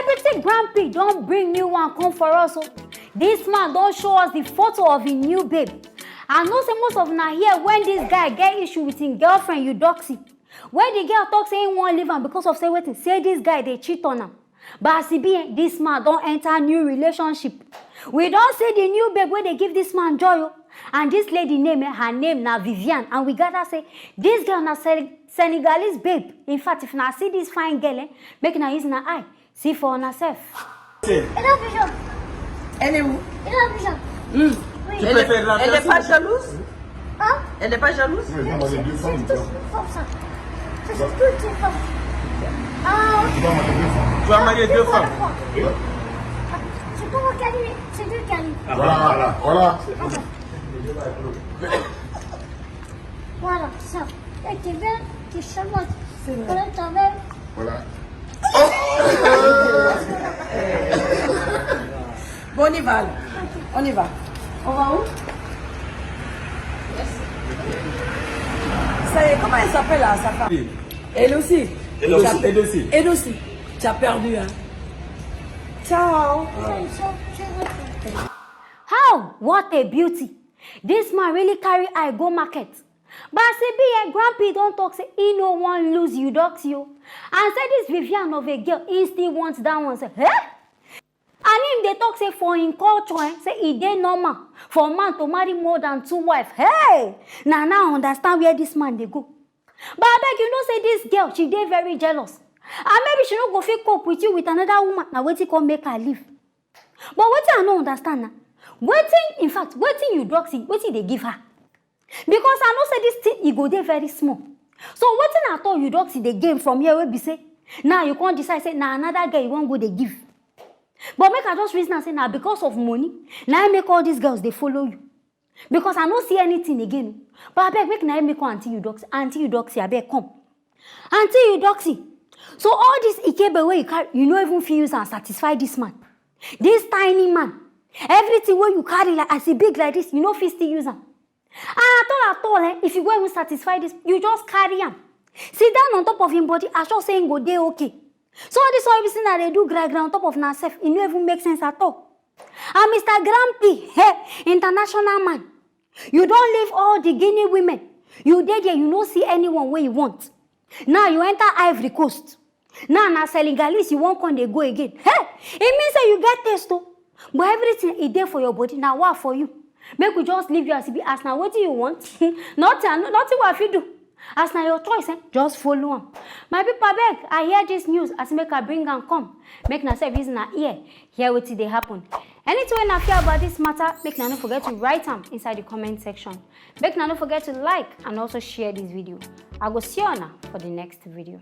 Celebrity Grand Prix don't bring new one come for us. So this man don't show us the photo of his new babe. I know say most of na here when this guy get issue with his girlfriend Eudoxie. When the girl talk say he won't leave him because of say wetin, say this guy they cheat on him. But as he be, this man don't enter new relationship. We don't see the new babe where they give this man joy. And this lady name, her name na Viviane. And we gotta say, this girl na Senegalese babe. In fact, if na see this fine girl, make na use na eye. See for herself. Elle est où? Oui. Elle n'est pas jalouse? Hein? Elle n'est pas jalouse? C'est comme ça. C'est toutes ces femmes. Ah, Tu vas marier deux femmes. c'est pas moi qui arrive, c'est lui qui arrive. Voilà. Voilà, ça. Et t'es bien, t'es charmante. Voilà, ta mère. Voilà. Bon, on y va. On y va. On va où? Ça y est, comment elle s'appelle là, sa femme? Elle aussi. Elle aussi. Tu as perdu, hein? Ciao. How? What a beauty. This man really carry eye go market. But say be a Grand don't talk say he no one lose Eudoxie Yao. And say this Viviane of a girl, he still wants that one. Say, eh? And him they talk say for in culture, say it dey normal for man to marry more than 2 wives. Hey! Now I understand where this man they go. But I beg you know say this girl, she dey very jealous. And maybe she no go fit cope with you with another woman. Now wetin come make her leave. But wetin I no understand now. Wetin, in fact, wetin Eudoxie, wetin they give her. Because I know say this thing, it go dey very small. So wetin I thought Eudoxie they gain from here will be say, now you can't decide say, now another girl you won't go they give. But make I just reason and say, now because of money, now I make all these girls, they follow you. Because I don't see anything again. But I beg, make now I make Auntie Eudoxie, I beg, come. Auntie Eudoxie. So all this Ikebe way you carry, you know even feel and satisfy this man. This tiny man. Everything where you carry like as a big like this, you know feel still use them. And at all, if you go and satisfy this, you just carry him. Sit down on top of him body, I just saying go there okay. So all this everything that they do grab on top of yourself, it don't even make sense at all. And Mr. Grumpy, hey, international man, you don't leave all the Guinea women. You there, you don't see anyone where you want. Now you enter Ivory Coast. Now Senegalese, you won't come they go again. Hey, it means that you get taste too. But everything is there for your body. Now what for you? Make we just leave you as be as now what do you want? nothing what you do. As now your choice, just follow on. My people beg, I hear this news as make I bring and come. Make na say reason na ear. Hear what they happen. Anything when I feel about this matter, make na not forget to write them inside the comment section. Make na not forget to like and also share this video. I go see you now for the next video.